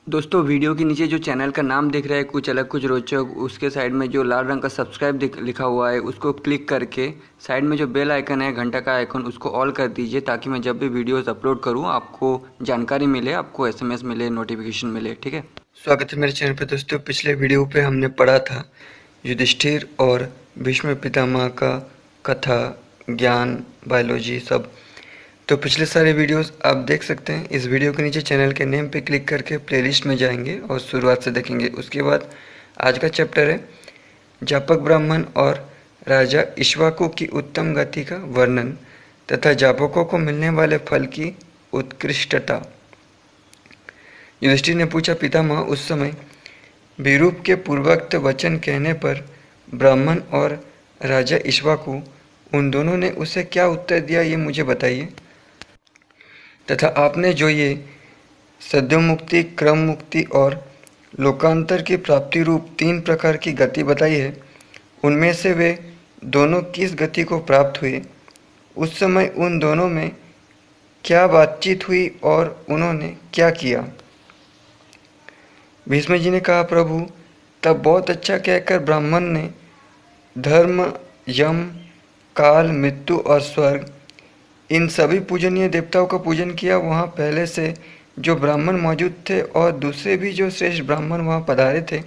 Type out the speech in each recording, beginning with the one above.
दोस्तों वीडियो के नीचे जो चैनल का नाम दिख रहा है कुछ अलग कुछ रोचक, उसके साइड में जो लाल रंग का सब्सक्राइब लिखा हुआ है उसको क्लिक करके साइड में जो बेल आइकन है घंटा का आइकन उसको ऑल कर दीजिए, ताकि मैं जब भी वीडियोस अपलोड करूं आपको जानकारी मिले, आपको एसएमएस मिले, नोटिफिकेशन मिले। ठीक है, स्वागत है मेरे चैनल पे। दोस्तों पिछले वीडियो पे हमने पढ़ा था युधिष्ठिर और भीष्म पितामह का कथा, ज्ञान, बायोलॉजी सब। तो पिछले सारे वीडियोस आप देख सकते हैं। इस वीडियो के नीचे चैनल के नेम पे क्लिक करके प्लेलिस्ट में जाएंगे और शुरुआत से देखेंगे। उसके बाद आज का चैप्टर है जापक ब्राह्मण और राजा इक्ष्वाकु की उत्तम गति का वर्णन तथा जापकों को मिलने वाले फल की उत्कृष्टता। युधिष्ठिर ने पूछा, पितामह उस समय विरूप के पूर्वोक्त वचन कहने पर ब्राह्मण और राजा इक्ष्वाकु उन दोनों ने उसे क्या उत्तर दिया, ये मुझे बताइए। तथा आपने जो ये सद्योमुक्ति, क्रम मुक्ति और लोकांतर की प्राप्ति रूप 3 प्रकार की गति बताई है, उनमें से वे दोनों किस गति को प्राप्त हुए, उस समय उन दोनों में क्या बातचीत हुई और उन्होंने क्या किया। भीष्म जी ने कहा, प्रभु तब बहुत अच्छा कहकर ब्राह्मण ने धर्म, यम, काल, मृत्यु और स्वर्ग इन सभी पूजनीय देवताओं का पूजन किया। वहाँ पहले से जो ब्राह्मण मौजूद थे और दूसरे भी जो श्रेष्ठ ब्राह्मण वहाँ पधारे थे,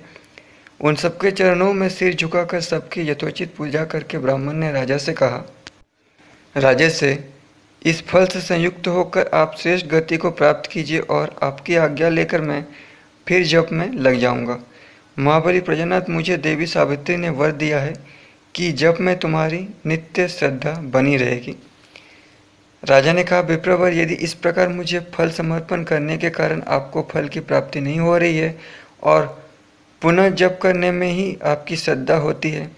उन सबके चरणों में सिर झुकाकर सबकी यथोचित पूजा करके ब्राह्मण ने राजा से कहा, राजे से इस फल से संयुक्त होकर आप श्रेष्ठ गति को प्राप्त कीजिए और आपकी आज्ञा लेकर मैं फिर जप में लग जाऊंगा। महाबली प्रजानाथ, मुझे देवी सावित्री ने वर दिया है कि जप में तुम्हारी नित्य श्रद्धा बनी रहेगी। राजा ने कहा, विप्रवर यदि इस प्रकार मुझे फल समर्पण करने के कारण आपको फल की प्राप्ति नहीं हो रही है और पुनः जप करने में ही आपकी श्रद्धा होती है,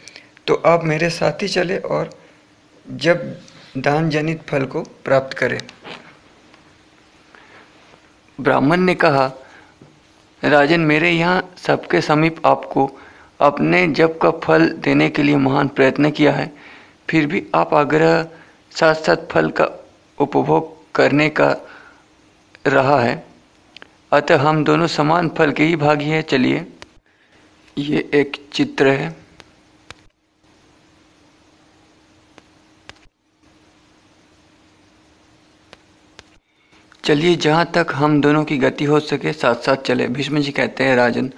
तो आप मेरे साथ ही चले और जब दान जनित फल को प्राप्त करें। ब्राह्मण ने कहा, राजन मेरे यहाँ सबके समीप आपको अपने जप का फल देने के लिए महान प्रयत्न किया है, फिर भी आप आग्रह साथ साथ फल का उपभोग करने का रहा है, अतः हम दोनों समान फल के ही भागी हैं। चलिए, ये एक चित्र है। चलिए जहाँ तक हम दोनों की गति हो सके साथ साथ चले। भीष्म जी कहते हैं, राजन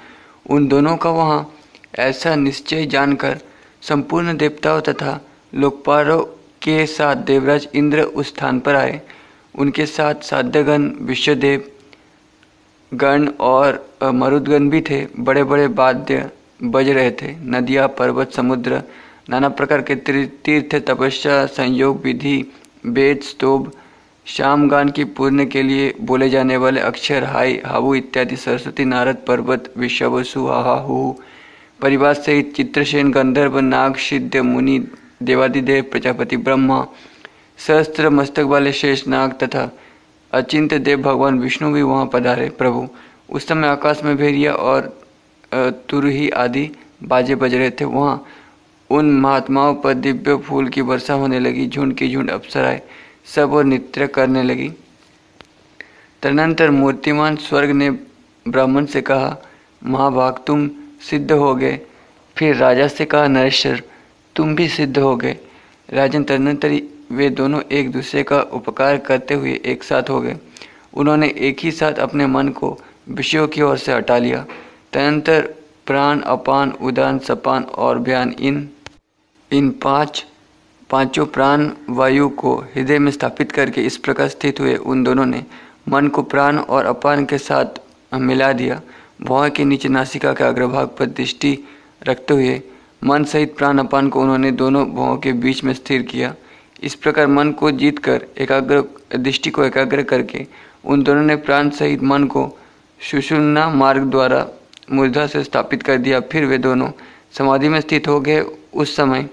उन दोनों का वहाँ ऐसा निश्चय जानकर संपूर्ण देवताओं तथा लोकपालों के साथ देवराज इंद्र उस स्थान पर आए। उनके साथ साध्यगण, विश्वदेव गण और मरुदगण भी थे। बड़े बड़े वाद्य बज रहे थे। नदियाँ, पर्वत, समुद्र, नाना प्रकार के तीर्थ, तपस्या, संयोग विधि, वेद, स्तोभ, शामगान की पूर्ण के लिए बोले जाने वाले अक्षर, हाय, हावु इत्यादि, सरस्वती, नारद, पर्वत, विश्वावसु, हाहा, हु, परिवार सहित चित्रसेन, गंधर्व, नाग, सिद्ध, मुनि, देवादिदेव, प्रजापति ब्रह्मा, सहस्त्र मस्तक वाले शेष नाग तथा अचिंत्य देव भगवान विष्णु भी वहाँ पधारे। प्रभु उस समय आकाश में भेरिया और तुरही आदि बाजे बज रहे थे। वहाँ उन महात्माओं पर दिव्य फूल की वर्षा होने लगी। झुंड की झुंड अप्सराएं सब और नृत्य करने लगी। तदनंतर मूर्तिमान स्वर्ग ने ब्राह्मण से कहा, महाभाग तुम सिद्ध हो गए। फिर राजा से कहा, नरेश्वर तुम भी सिद्ध हो गए। राजन तदनंतर वे दोनों एक दूसरे का उपकार करते हुए एक साथ हो गए। उन्होंने एक ही साथ अपने मन को विषयों की ओर से हटा लिया। तदनंतर प्राण, अपान, उदान, सपान और व्यान इन पांचों प्राण वायु को हृदय में स्थापित करके इस प्रकार स्थित हुए। उन दोनों ने मन को प्राण और अपान के साथ मिला दिया। भौं के नीचे नासिका के अग्रभाग पर दृष्टि रखते हुए मन सहित प्राण अपान को उन्होंने दोनों भौं के बीच में स्थिर किया। इस प्रकार मन को जीतकर दृष्टि को एकाग्र करके उन दोनों ने प्राण सहित मन को सुषुम्ना मार्ग द्वारा मूर्धा से स्थापित कर दिया। फिर वे दोनों समाधि में स्थित हो गए। उस समय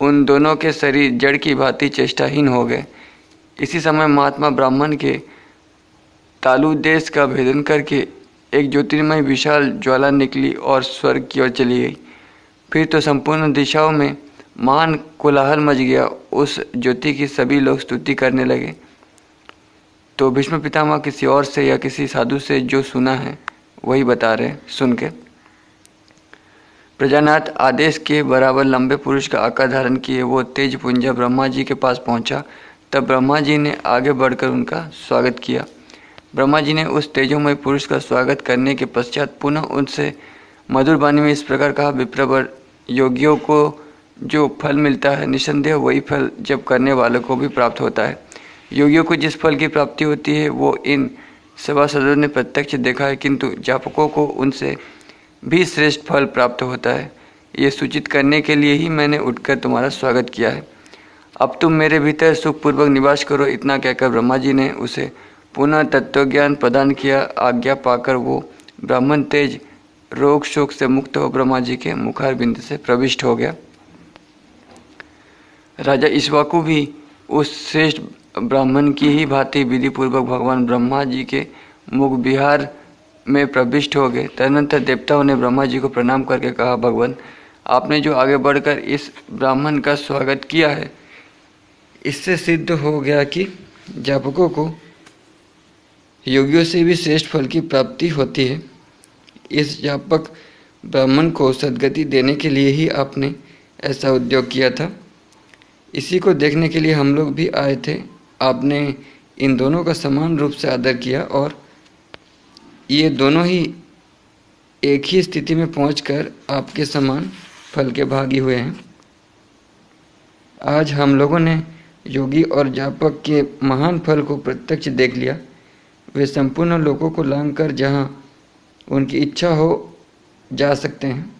उन दोनों के शरीर जड़ की भांति चेष्टाहीन हो गए। इसी समय महात्मा ब्राह्मण के तालु देश का भेदन करके एक ज्योतिर्मय विशाल ज्वाला निकली और स्वर्ग की ओर चली गई। फिर तो संपूर्ण दिशाओं में महान कोलाहल मच गया। उस ज्योति की सभी लोग स्तुति करने लगे। तो भीष्म पितामह किसी और से या किसी साधु से जो सुना है वही बता रहे, सुन के। प्रजानाथ आदेश के बराबर लंबे पुरुष का आकार धारण किए वो तेज पुंजा ब्रह्मा जी के पास पहुंचा। तब ब्रह्मा जी ने आगे बढ़कर उनका स्वागत किया। ब्रह्मा जी ने उस तेजोमय पुरुष का स्वागत करने के पश्चात पुनः उनसे मधुर वाणी में इस प्रकार कहा, विप्रवर, योगियों को जो फल मिलता है निसंदेह वही फल जब करने वालों को भी प्राप्त होता है। योगियों को जिस फल की प्राप्ति होती है वो इन सभासदों ने प्रत्यक्ष देखा है, किंतु जापकों को उनसे भी श्रेष्ठ फल प्राप्त होता है। ये सूचित करने के लिए ही मैंने उठकर तुम्हारा स्वागत किया है। अब तुम मेरे भीतर सुखपूर्वक निवास करो। इतना कहकर ब्रह्मा जी ने उसे पुनः तत्वज्ञान प्रदान किया। आज्ञा पाकर वो ब्राह्मण तेज रोग शोक से मुक्त हो ब्रह्मा जी के मुखारबिंद से प्रविष्ट हो गया। राजा इक्ष्वाकु भी उस श्रेष्ठ ब्राह्मण की ही भांति विधि पूर्वक भगवान ब्रह्मा जी के मुख विहार में प्रविष्ट हो गए। तदनंतर देवताओं ने ब्रह्मा जी को प्रणाम करके कहा, भगवान, आपने जो आगे बढ़कर इस ब्राह्मण का स्वागत किया है, इससे सिद्ध हो गया कि जापकों को योगियों से भी श्रेष्ठ फल की प्राप्ति होती है। इस जापक ब्राह्मण को सद्गति देने के लिए ही आपने ऐसा उद्योग किया था। इसी को देखने के लिए हम लोग भी आए थे। आपने इन दोनों का समान रूप से आदर किया और ये दोनों ही एक ही स्थिति में पहुंचकर आपके समान फल के भागी हुए हैं। आज हम लोगों ने योगी और जापक के महान फल को प्रत्यक्ष देख लिया। वे संपूर्ण लोगों को लांघकर जहां उनकी इच्छा हो जा सकते हैं।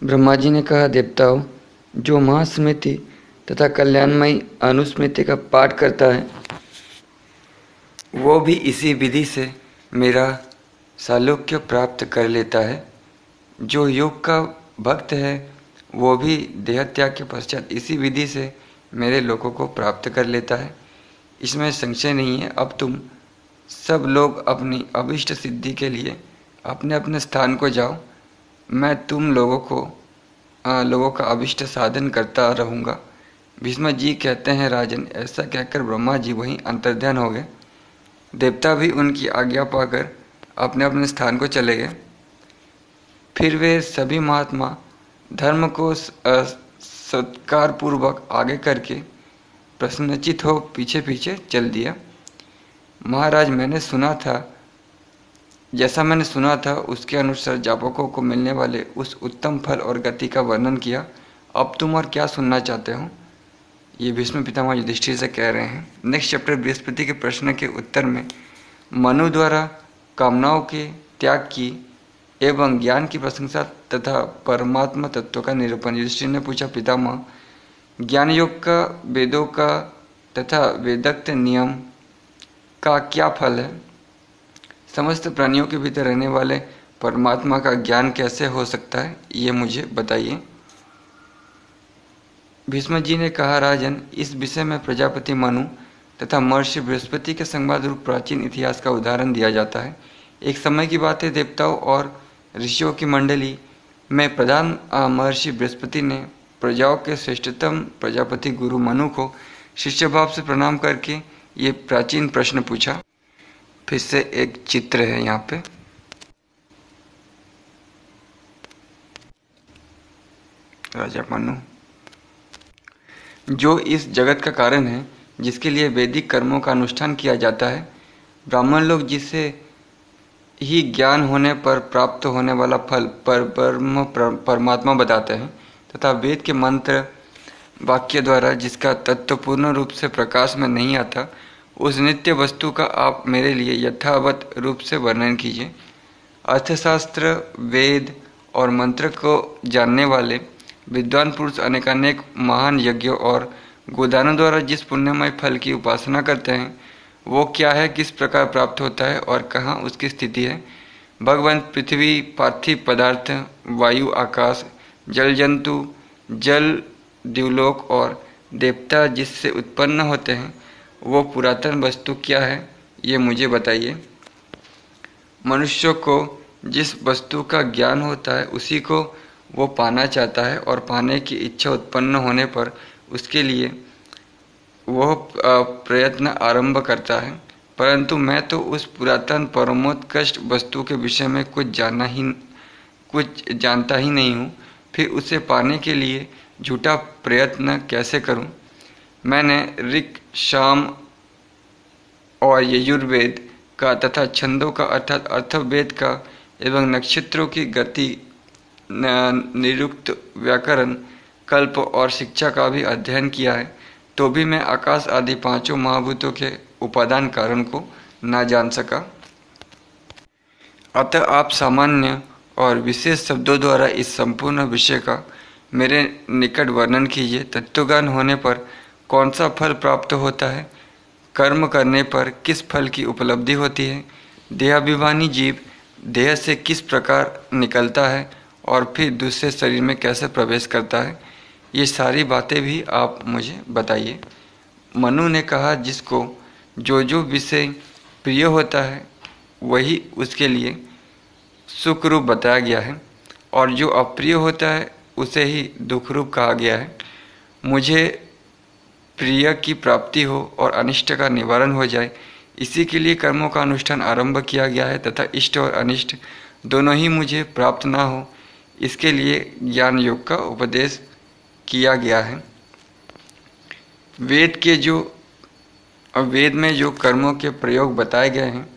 ब्रह्मा जी ने कहा, देवताओं, जो महास्मृति तथा कल्याणमयी अनुस्मृति का पाठ करता है वो भी इसी विधि से मेरा सालोक्य प्राप्त कर लेता है। जो योग का भक्त है वो भी देहत्याग के पश्चात इसी विधि से मेरे लोगों को प्राप्त कर लेता है। इसमें संशय नहीं है। अब तुम सब लोग अपनी अभिष्ट सिद्धि के लिए अपने अपने स्थान को जाओ। मैं तुम लोगों का अभिष्ट साधन करता रहूँगा। भीष्म जी कहते हैं, राजन, ऐसा कहकर ब्रह्मा जी वहीं अंतर्ध्यान हो गए। देवता भी उनकी आज्ञा पाकर अपने अपने स्थान को चले गए। फिर वे सभी महात्मा धर्म को सत्कार पूर्वक आगे करके प्रश्नचित हो पीछे पीछे चल दिया। महाराज, जैसा मैंने सुना था उसके अनुसार जापकों को मिलने वाले उस उत्तम फल और गति का वर्णन किया। अब तुम और क्या सुनना चाहते हो? ये भीष्म पितामह युधिष्ठिर से कह रहे हैं। नेक्स्ट चैप्टर बृहस्पति के प्रश्न के उत्तर में मनु द्वारा कामनाओं के त्याग की एवं ज्ञान की प्रशंसा तथा परमात्मा तत्व का निरूपण। युधिष्ठिर ने पूछा, पितामह, ज्ञान योग का, वेदों का तथा वेदोक्त नियम का क्या फल है? समस्त प्राणियों के भीतर रहने वाले परमात्मा का ज्ञान कैसे हो सकता है, ये मुझे बताइए। भीष्म जी ने कहा, राजन, इस विषय में प्रजापति मनु तथा महर्षि बृहस्पति के संवाद रूप प्राचीन इतिहास का उदाहरण दिया जाता है। एक समय की बात है, देवताओं और ऋषियों की मंडली में प्रधान महर्षि बृहस्पति ने प्रजाओं के श्रेष्ठतम प्रजापति गुरु मनु को शिष्य भाव से प्रणाम करके ये प्राचीन प्रश्न पूछा। फिर से एक चित्र है यहाँ पे। राजा मनु जो इस जगत का कारण है, जिसके लिए वैदिक कर्मों का अनुष्ठान किया जाता है, ब्राह्मण लोग जिसे ही ज्ञान होने पर प्राप्त होने वाला फल परमात्मा बताते हैं तथा वेद के मंत्र वाक्य द्वारा जिसका तत्व पूर्ण रूप से प्रकाश में नहीं आता, उस नित्य वस्तु का आप मेरे लिए यथावत रूप से वर्णन कीजिए। अर्थशास्त्र, वेद और मंत्र को जानने वाले विद्वान पुरुष अनेकानेक महान यज्ञों और गोदानों द्वारा जिस पुण्यमय फल की उपासना करते हैं, वो क्या है, किस प्रकार प्राप्त होता है और कहाँ उसकी स्थिति है? भगवान पृथ्वी, पार्थिव पदार्थ, वायु, आकाश, जल जंतु, जल द्युलोक और देवता जिससे उत्पन्न होते हैं, वो पुरातन वस्तु क्या है, ये मुझे बताइए। मनुष्य को जिस वस्तु का ज्ञान होता है उसी को वो पाना चाहता है और पाने की इच्छा उत्पन्न होने पर उसके लिए वह प्रयत्न आरंभ करता है। परंतु मैं तो उस पुरातन परमोत्कृष्ट वस्तु के विषय में कुछ जानता ही नहीं हूँ। फिर उसे पाने के लिए झूठा प्रयत्न कैसे करूँ? मैंने ऋक्, साम और यजुर्वेद का तथा छंदों का अर्थात अर्थवेद का एवं नक्षत्रों की गति, निरुक्त, व्याकरण, कल्प और शिक्षा का भी अध्ययन किया है, तो भी मैं आकाश आदि पांचों महाभूतों के उपादान कारण को न जान सका। अतः आप सामान्य और विशेष शब्दों द्वारा इस संपूर्ण विषय का मेरे निकट वर्णन कीजिए। तत्वज्ञान होने पर कौन सा फल प्राप्त होता है? कर्म करने पर किस फल की उपलब्धि होती है? देहाभिमानी जीव देह से किस प्रकार निकलता है और फिर दूसरे शरीर में कैसे प्रवेश करता है? ये सारी बातें भी आप मुझे बताइए। मनु ने कहा, जिसको जो जो विषय प्रिय होता है वही उसके लिए सुख रूप बताया गया है, और जो अप्रिय होता है उसे ही दुख रूप कहा गया है। मुझे प्रिय की प्राप्ति हो और अनिष्ट का निवारण हो जाए, इसी के लिए कर्मों का अनुष्ठान आरंभ किया गया है, तथा इष्ट और अनिष्ट दोनों ही मुझे प्राप्त ना हो, इसके लिए ज्ञान योग का उपदेश किया गया है। वेद में जो कर्मों के प्रयोग बताए गए हैं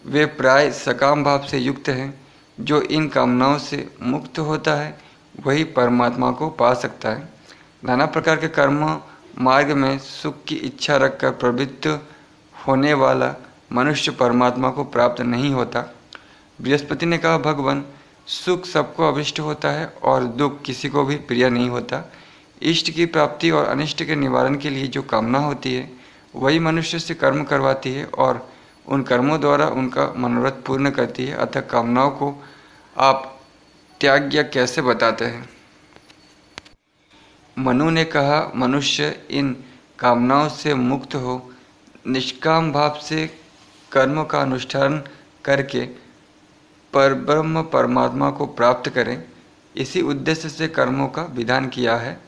वे प्राय सकाम भाव से युक्त हैं। जो इन कामनाओं से मुक्त होता है वही परमात्मा को पा सकता है। नाना प्रकार के कर्म मार्ग में सुख की इच्छा रखकर प्रवृत्त होने वाला मनुष्य परमात्मा को प्राप्त नहीं होता। बृहस्पति ने कहा, भगवान, सुख सबको अभिष्ट होता है और दुख किसी को भी प्रिय नहीं होता। इष्ट की प्राप्ति और अनिष्ट के निवारण के लिए जो कामना होती है वही मनुष्य से कर्म करवाती है और उन कर्मों द्वारा उनका मनोरथ पूर्ण करती है। अतः कामनाओं को आप त्याज्य कैसे बताते हैं? मनु ने कहा, मनुष्य इन कामनाओं से मुक्त हो निष्काम भाव से कर्म का अनुष्ठान करके परब्रह्म परमात्मा को प्राप्त करें, इसी उद्देश्य से कर्मों का विधान किया है।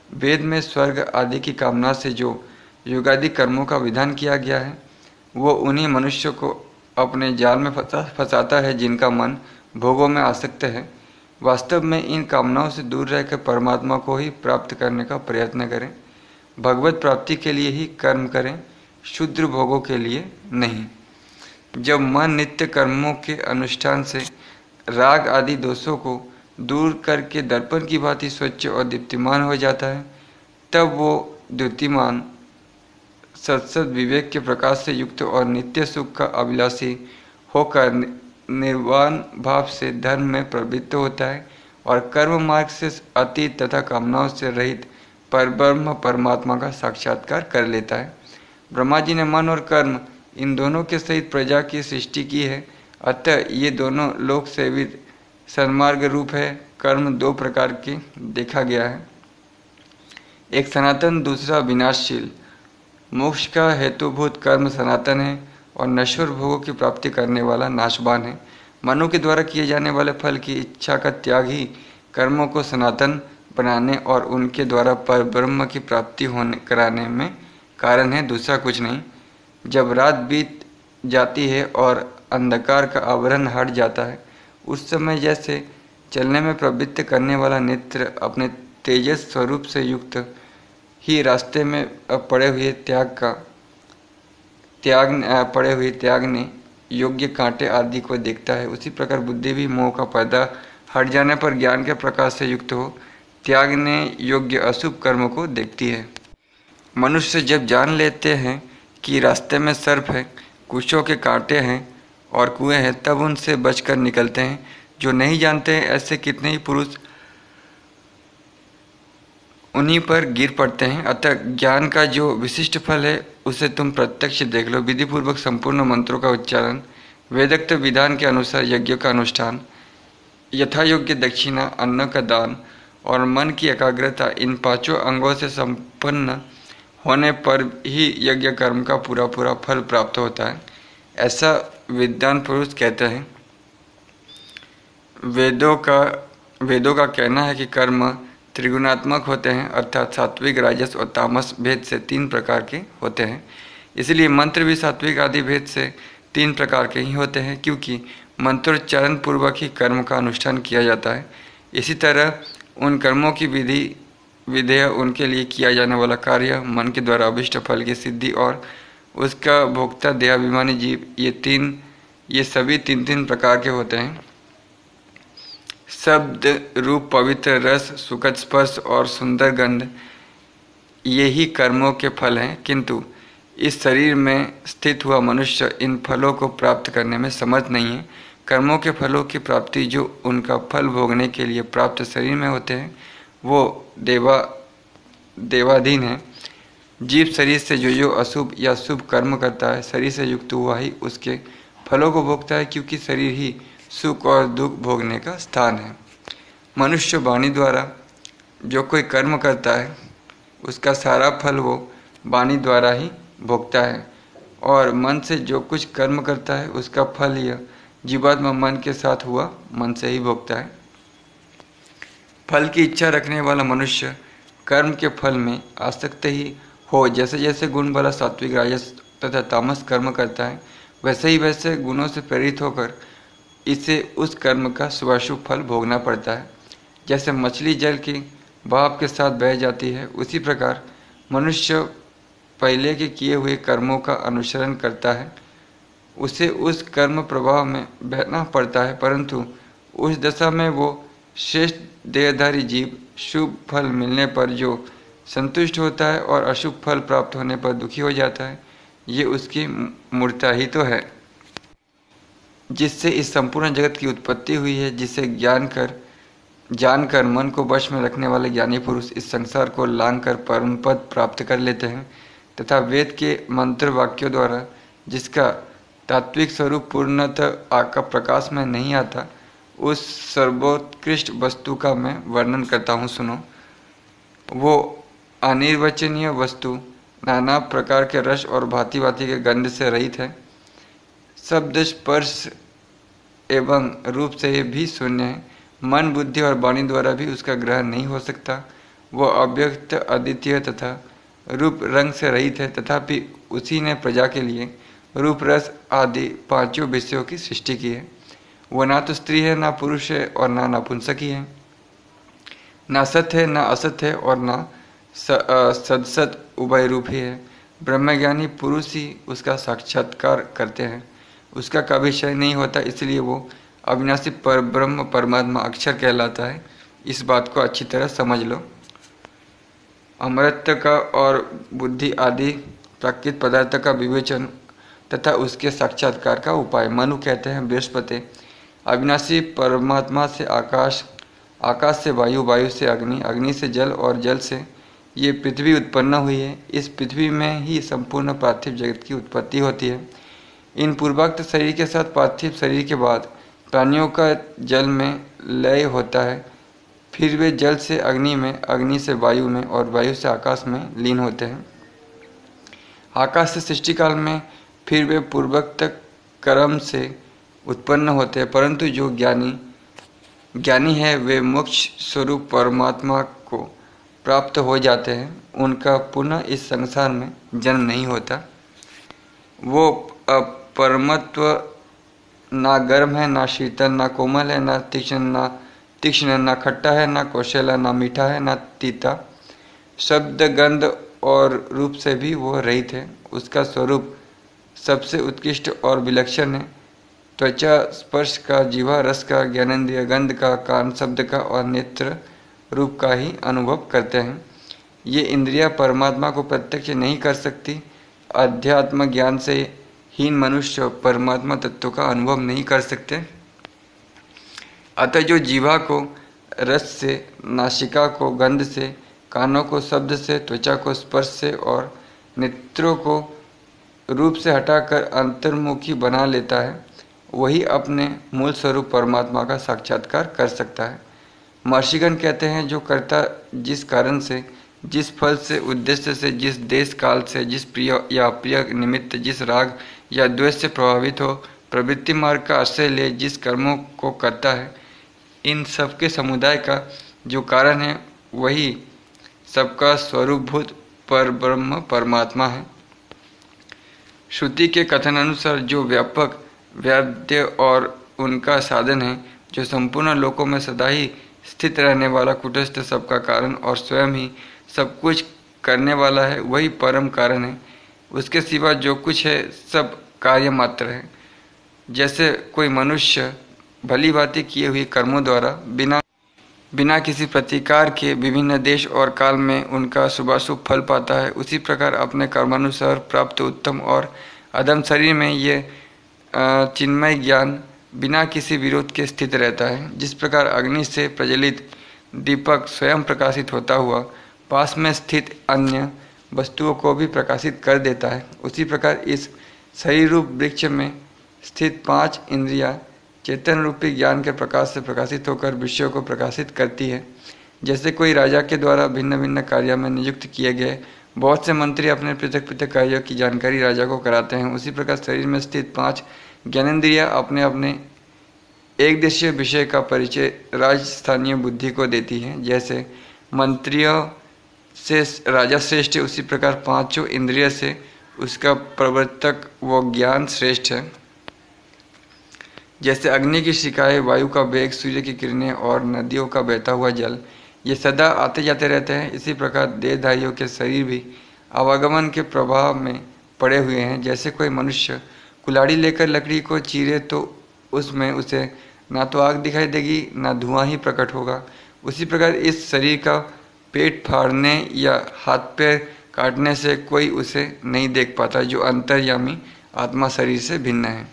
वेद में स्वर्ग आदि की कामना से जो योगादि कर्मों का विधान किया गया है वो उन्हीं मनुष्य को अपने जाल में फंसाता है जिनका मन भोगों में आसक्त है। वास्तव में इन कामनाओं से दूर रहकर परमात्मा को ही प्राप्त करने का प्रयत्न करें। भगवत प्राप्ति के लिए ही कर्म करें, शुद्र भोगों के लिए नहीं। जब मन नित्य कर्मों के अनुष्ठान से राग आदि दोषों को दूर करके दर्पण की भांति स्वच्छ और दीप्तिमान हो जाता है, तब वो द्युतिमान सत्सद विवेक के प्रकाश से युक्त और नित्य सुख का अभिलाषी होकर निर्वाण भाव से धर्म में प्रवृत्त होता है और कर्म मार्ग से अतीत तथा कामनाओं से रहित परब्रह्म परमात्मा का साक्षात्कार कर लेता है। ब्रह्मा जी ने मन और कर्म इन दोनों के सहित प्रजा की सृष्टि की है। अतः ये दोनों लोक सेवित सन्मार्ग रूप है। कर्म दो प्रकार के देखा गया है, एक सनातन, दूसरा विनाशशील। मोक्ष का हेतुभूत कर्म सनातन है और नश्वर भोगों की प्राप्ति करने वाला नाशवान है। मनु के द्वारा किए जाने वाले फल की इच्छा का त्याग ही कर्मों को सनातन बनाने और उनके द्वारा पर ब्रह्म की प्राप्ति कराने में कारण है, दूसरा कुछ नहीं। जब रात बीत जाती है और अंधकार का आवरण हट जाता है, उस समय जैसे चलने में प्रवृत्त करने वाला नेत्र अपने तेजस स्वरूप से युक्त ही रास्ते में पड़े हुए त्याग ने योग्य कांटे आदि को देखता है, उसी प्रकार बुद्धि भी मोह का पर्दा हट जाने पर ज्ञान के प्रकाश से युक्त हो त्याग ने योग्य अशुभ कर्म को देखती है। मनुष्य जब जान लेते हैं कि रास्ते में सर्प है, कुशों के कांटे हैं और कुएं हैं, तब उनसे बचकर निकलते हैं। जो नहीं जानते हैं ऐसे कितने ही पुरुष उन्हीं पर गिर पड़ते हैं। अतः ज्ञान का जो विशिष्ट फल है उसे तुम प्रत्यक्ष देख लो। विधिपूर्वक संपूर्ण मंत्रों का उच्चारण, वेदोक्त विधान के अनुसार यज्ञ का अनुष्ठान, यथा योग्य दक्षिणा, अन्न का दान और मन की एकाग्रता, इन पांचों अंगों से संपन्न होने पर ही यज्ञ कर्म का पूरा पूरा फल प्राप्त होता है, ऐसा विद्वान पुरुष कहते हैं। वेदों का कहना है कि कर्म त्रिगुणात्मक होते हैं, अर्थात सात्विक, राजस और तामस भेद से तीन प्रकार के होते हैं। इसलिए मंत्र भी सात्विक आदि भेद से 3 प्रकार के ही होते हैं, क्योंकि मंत्रोच्चारण पूर्वक ही कर्म का अनुष्ठान किया जाता है। इसी तरह उन कर्मों की विधेय उनके लिए किया जाने वाला कार्य, मन के द्वारा अभिष्ट फल की सिद्धि और उसका भोक्ता देहाभिमानी जीव, ये सभी 3 प्रकार के होते हैं। शब्द, रूप, पवित्र रस, सुखद स्पर्श और सुंदर गंध, ये ही कर्मों के फल हैं। किंतु इस शरीर में स्थित हुआ मनुष्य इन फलों को प्राप्त करने में समर्थ नहीं है। कर्मों के फलों की प्राप्ति जो उनका फल भोगने के लिए प्राप्त शरीर में होते हैं, वो देवाधीन है। जीव शरीर से जो अशुभ या शुभ कर्म करता है, शरीर से युक्त हुआ ही उसके फलों को भोगता है, क्योंकि शरीर ही सुख और दुख भोगने का स्थान है। मनुष्य वाणी द्वारा जो कोई कर्म करता है, उसका सारा फल वो वाणी द्वारा ही भोगता है, और मन से जो कुछ कर्म करता है, उसका फल यह जीवात्मा मन के साथ हुआ मन से ही भोगता है। फल की इच्छा रखने वाला मनुष्य कर्म के फल में आसक्त ही हो जैसे जैसे गुण वाला सात्विक, राजस तथा तामस कर्म करता है, वैसे ही वैसे गुणों से प्रेरित होकर इसे उस कर्म का शुभाशुभ फल भोगना पड़ता है। जैसे मछली जल के बहाव के साथ बह जाती है, उसी प्रकार मनुष्य पहले के किए हुए कर्मों का अनुसरण करता है। उसे उस कर्म प्रवाह में बहना पड़ता है, परंतु उस दशा में वो श्रेष्ठ देहधारी जीव शुभ फल मिलने पर जो संतुष्ट होता है और अशुभ फल प्राप्त होने पर दुखी हो जाता है, ये उसकी मूर्ता ही तो है, जिससे इस संपूर्ण जगत की उत्पत्ति हुई है। जिसे जानकर मन को वश में रखने वाले ज्ञानी पुरुष इस संसार को लांघ कर परम पद प्राप्त कर लेते हैं, तथा वेद के मंत्र वाक्यों द्वारा जिसका तात्विक स्वरूप पूर्णतः आका प्रकाश में नहीं आता, उस सर्वोत्कृष्ट वस्तु का मैं वर्णन करता हूँ, सुनो। वो अनिर्वचनीय वस्तु नाना प्रकार के रस और भांति भांति के गंध से रहित है। शब्द, स्पर्श एवं रूप से भी शून्य है। मन, बुद्धि और वाणी द्वारा भी उसका ग्रहण नहीं हो सकता। वह अव्यक्त, अद्वितीय तथा रूप रंग से रहित है, तथापि उसी ने प्रजा के लिए रूप, रस आदि 5 विषयों की सृष्टि की है। वह ना तो स्त्री है, ना पुरुष है और ना नपुंसक है, ना सत्य है, ना असत्य है और ना सदसत उभय रूप ही है। ब्रह्मज्ञानी पुरुष ही उसका साक्षात्कार करते हैं, उसका कभी क्षय नहीं होता, इसलिए वो अविनाशी पर ब्रह्म परमात्मा अक्षर कहलाता है। इस बात को अच्छी तरह समझ लो। अमृत का और बुद्धि आदि प्राकृतिक पदार्थ का विवेचन तथा उसके साक्षात्कार का उपाय। मनु कहते हैं, बृहस्पति, अविनाशी परमात्मा से आकाश, आकाश से वायु, वायु से अग्नि, अग्नि से जल और जल से ये पृथ्वी उत्पन्न हुई है। इस पृथ्वी में ही संपूर्ण पार्थिव जगत की उत्पत्ति होती है। इन पूर्वोक्त शरीर के साथ पार्थिव शरीर के बाद प्राणियों का जल में लय होता है, फिर वे जल से अग्नि में, अग्नि से वायु में और वायु से आकाश में लीन होते हैं। आकाश से सृष्टि काल में फिर वे पूर्वोक्त क्रम से उत्पन्न होते हैं, परंतु जो ज्ञानी है वे मोक्ष स्वरूप परमात्मा को प्राप्त हो जाते हैं। उनका पुनः इस संसार में जन्म नहीं होता। वो परमत्व ना गर्म है, ना शीतल, ना कोमल है, ना तीक्ष्ण, ना खट्टा है, ना कौशला, ना मीठा है, ना तीता। शब्द, गंध और रूप से भी वो रहित है। उसका स्वरूप सबसे उत्कृष्ट और विलक्षण है। त्वचा स्पर्श का, जीवा रस का, ज्ञानेंद्रिय गंध का, कान शब्द का और नेत्र रूप का ही अनुभव करते हैं। ये इंद्रियां परमात्मा को प्रत्यक्ष नहीं कर सकती। अध्यात्म ज्ञान से हीन मनुष्य परमात्मा तत्व का अनुभव नहीं कर सकते। अतः जो जीवा को रस से, नासिका को गंध से, कानों को शब्द से, त्वचा को स्पर्श से और नेत्रों को रूप से हटाकर अंतर्मुखी बना लेता है, वही अपने मूल स्वरूप परमात्मा का साक्षात्कार कर सकता है। महर्षिगण कहते हैं, जो कर्ता जिस कारण से, जिस फल से, उद्देश्य से, जिस देश काल से, जिस प्रिय या अप्रिय निमित्त, जिस राग या द्वेष से प्रभावित हो, प्रवृत्ति मार्ग का आश्रय ले जिस कर्मों को करता है, इन सबके समुदाय का जो कारण है वही सबका स्वरूपभूत पर ब्रह्म परमात्मा है। श्रुति के कथनानुसार जो व्यापक वाद्य और उनका साधन है, जो संपूर्ण लोकों में सदा ही स्थित रहने वाला कुटस्थ सबका कारण और स्वयं ही सब कुछ करने वाला है, वही परम कारण है। उसके सिवा जो कुछ है सब कार्य मात्र है। जैसे कोई मनुष्य भली भांति किए हुए कर्मों द्वारा बिना किसी प्रतिकार के विभिन्न देश और काल में उनका शुभाशुभ फल पाता है, उसी प्रकार अपने कर्मानुसार प्राप्त उत्तम और अधम शरीर में ये चिन्मय ज्ञान बिना किसी विरोध के स्थित रहता है। जिस प्रकार अग्नि से प्रज्वलित दीपक स्वयं प्रकाशित होता हुआ पास में स्थित अन्य वस्तुओं को भी प्रकाशित कर देता है, उसी प्रकार इस शरीर रूप वृक्ष में स्थित 5 इंद्रियां चेतन रूपी ज्ञान के प्रकाश से प्रकाशित होकर विषयों को प्रकाशित करती है। जैसे कोई राजा के द्वारा भिन्न भिन्न कार्यों में नियुक्त किए गए बहुत से मंत्री अपने पृथक पृथक कार्यों की जानकारी राजा को कराते हैं, उसी प्रकार शरीर में स्थित 5 ज्ञानेन्द्रियां अपने अपने एक देशीय विषय का परिचय राजस्थानीय बुद्धि को देती है। जैसे मंत्रियों से राजा श्रेष्ठ है, उसी प्रकार 5 इंद्रिय से उसका प्रवर्तक वो ज्ञान श्रेष्ठ है। जैसे अग्नि की शिखाएं, वायु का वेग, सूर्य की किरणें और नदियों का बहता हुआ जल ये सदा आते जाते रहते हैं, इसी प्रकार देहधारियों के शरीर भी आवागमन के प्रभाव में पड़े हुए हैं। जैसे कोई मनुष्य कुल्हाड़ी लेकर लकड़ी को चीरे तो उसमें उसे ना तो आग दिखाई देगी ना धुआं ही प्रकट होगा, उसी प्रकार इस शरीर का पेट फाड़ने या हाथ पैर काटने से कोई उसे नहीं देख पाता, जो अंतर्यामी आत्मा शरीर से भिन्न है।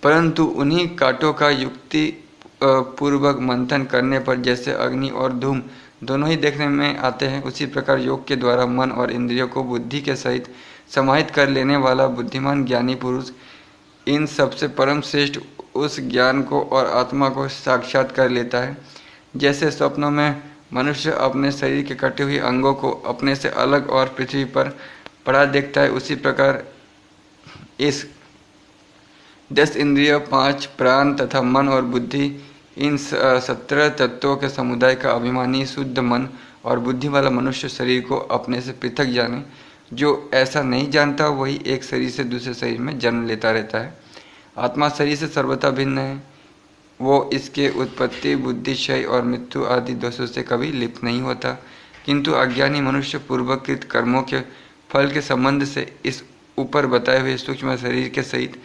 परंतु उन्हीं कांटों का युक्ति पूर्वक मंथन करने पर जैसे अग्नि और धूम दोनों ही देखने में आते हैं, उसी प्रकार योग के द्वारा मन और इंद्रियों को बुद्धि के सहित समाहित कर लेने वाला बुद्धिमान ज्ञानी पुरुष इन सबसे परम श्रेष्ठ उस ज्ञान को और आत्मा को साक्षात कर लेता है। जैसे स्वप्नों में मनुष्य अपने शरीर के कटे हुए अंगों को अपने से अलग और पृथ्वी पर पड़ा देखता है, उसी प्रकार इस 10 इंद्रिय, 5 प्राण तथा मन और बुद्धि इन 17 तत्वों के समुदाय का अभिमानी शुद्ध मन और बुद्धि वाला मनुष्य शरीर को अपने से पृथक जाने। जो ऐसा नहीं जानता वही एक शरीर से दूसरे शरीर में जन्म लेता रहता है। आत्मा शरीर से सर्वथा भिन्न है, वो इसके उत्पत्ति, बुद्धि, क्षय और मृत्यु आदि दोषों से कभी लिप्त नहीं होता, किंतु अज्ञानी मनुष्य पूर्वकृत कर्मों के फल के संबंध से इस ऊपर बताए हुए सूक्ष्म शरीर के सहित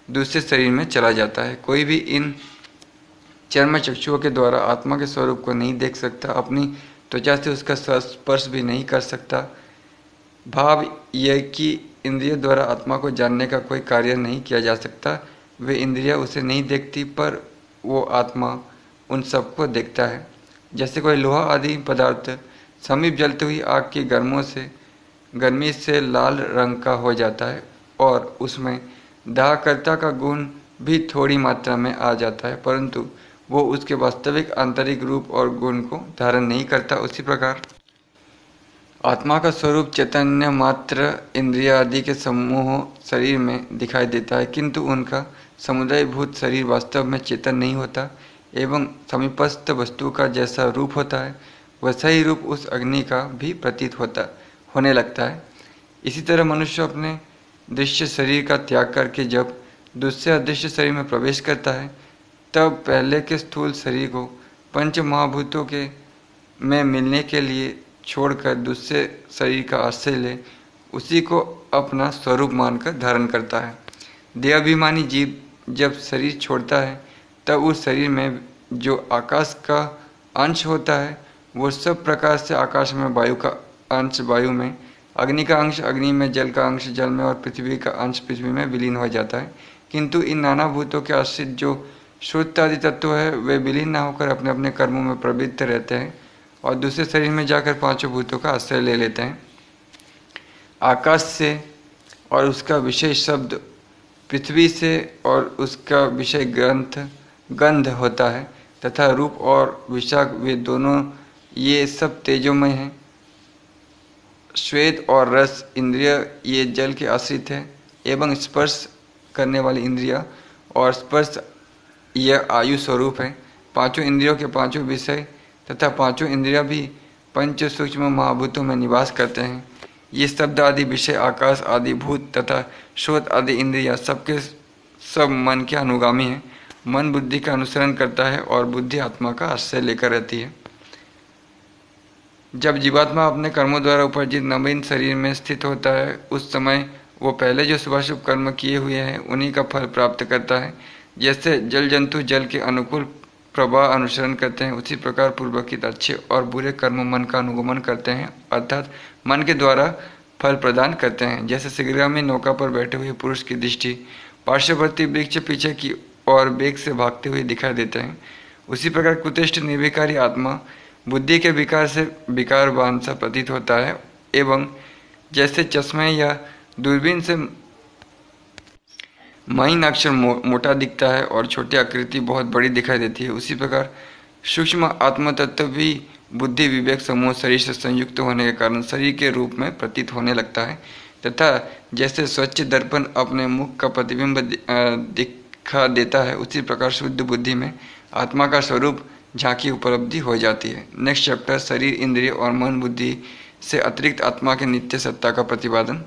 दूसरे शरीर में चला जाता है। कोई भी इन चर्म चक्षुओं के द्वारा आत्मा के स्वरूप को नहीं देख सकता, अपनी त्वचा से उसका स्पर्श भी नहीं कर सकता। भाव यह कि इंद्रियों द्वारा आत्मा को जानने का कोई कार्य नहीं किया जा सकता। वे इंद्रियां उसे नहीं देखती पर वो आत्मा उन सबको देखता है। जैसे कोई लोहा आदि पदार्थ समीप जलती हुई आग की गर्मी से लाल रंग का हो जाता है और उसमें दाहकर्ता का गुण भी थोड़ी मात्रा में आ जाता है, परंतु वो उसके वास्तविक आंतरिक रूप और गुण को धारण नहीं करता। उसी प्रकार आत्मा का स्वरूप चैतन्य मात्र इंद्रिय आदि के समूह शरीर में दिखाई देता है, किंतु उनका समुदायभूत शरीर वास्तव में चेतन नहीं होता एवं समीपस्थ वस्तु का जैसा रूप होता है वैसा ही रूप उस अग्नि का भी प्रतीत होने लगता है। इसी तरह मनुष्य अपने दृश्य शरीर का त्याग करके जब दूसरे अदृश्य शरीर में प्रवेश करता है, तब पहले के स्थूल शरीर को पंच महाभूतों के में मिलने के लिए छोड़कर दूसरे शरीर का आश्रय ले उसी को अपना स्वरूप मानकर धारण करता है। देहाभिमानी जीव जब शरीर छोड़ता है तब उस शरीर में जो आकाश का अंश होता है वो सब प्रकार से आकाश में, वायु का अंश वायु में, अग्नि का अंश अग्नि में, जल का अंश जल में और पृथ्वी का अंश पृथ्वी में विलीन हो जाता है। किंतु इन नाना भूतों के आश्रित जो श्रुत आदि तत्व है वे विलीन न होकर अपने अपने कर्मों में प्रवृत्त रहते हैं और दूसरे शरीर में जाकर 5 भूतों का आश्रय ले लेते हैं। आकाश से और उसका विषय शब्द, पृथ्वी से और उसका विषय गंध होता है तथा रूप और विशाख वे दोनों ये सब तेजोमय हैं। श्वेत और रस इंद्रिय ये जल के आश्रित है एवं स्पर्श करने वाली इंद्रिया और स्पर्श यह आयु स्वरूप है। 5 इंद्रियों के 5 विषय तथा 5 इंद्रियां भी पंच सूक्ष्म महाभूतों में निवास करते हैं। ये शब्द आदि विषय, आकाश आदि भूत तथा श्रोत आदि इंद्रिया सबके सब मन के अनुगामी हैं। मन बुद्धि का अनुसरण करता है और बुद्धि आत्मा का आश्रय लेकर रहती है। जब जीवात्मा अपने कर्मों द्वारा उपार्जित नवीन शरीर में स्थित होता है, उस समय वो पहले जो शुभाशुभ कर्म किए हुए हैं उन्हीं का फल प्राप्त करता है। जैसे जल जंतु जल के अनुकूल प्रवाह अनुसरण करते हैं, उसी प्रकार पूर्वकित अच्छे और बुरे कर्म मन का अनुगमन करते हैं, अर्थात मन के द्वारा फल प्रदान करते हैं। जैसे शीघ्रगामी नौका पर बैठे हुए पुरुष की दृष्टि पार्श्ववर्ती वृक्ष पीछे की ओर वेग से भागते हुए दिखाई देते हैं, उसी प्रकार कुतिष्ठ निर्विकारी आत्मा बुद्धि के विकार से विकारवान सा प्रतीत होता है। एवं जैसे चश्मे या दूरबीन से महीन अक्षर मोटा दिखता है और छोटी आकृति बहुत बड़ी दिखाई देती है, उसी प्रकार सूक्ष्म आत्म तत्व भी बुद्धि विवेक समूह शरीर से संयुक्त होने के कारण शरीर के रूप में प्रतीत होने लगता है। तथा जैसे स्वच्छ दर्पण अपने मुख का प्रतिबिंब दिखा देता है, उसी प्रकार शुद्ध बुद्धि में आत्मा का स्वरूप झांकी उपलब्धि हो जाती है। नेक्स्ट चैप्टर शरीर इंद्रिय और मन बुद्धि से अतिरिक्त आत्मा के नित्य सत्ता का प्रतिपादन।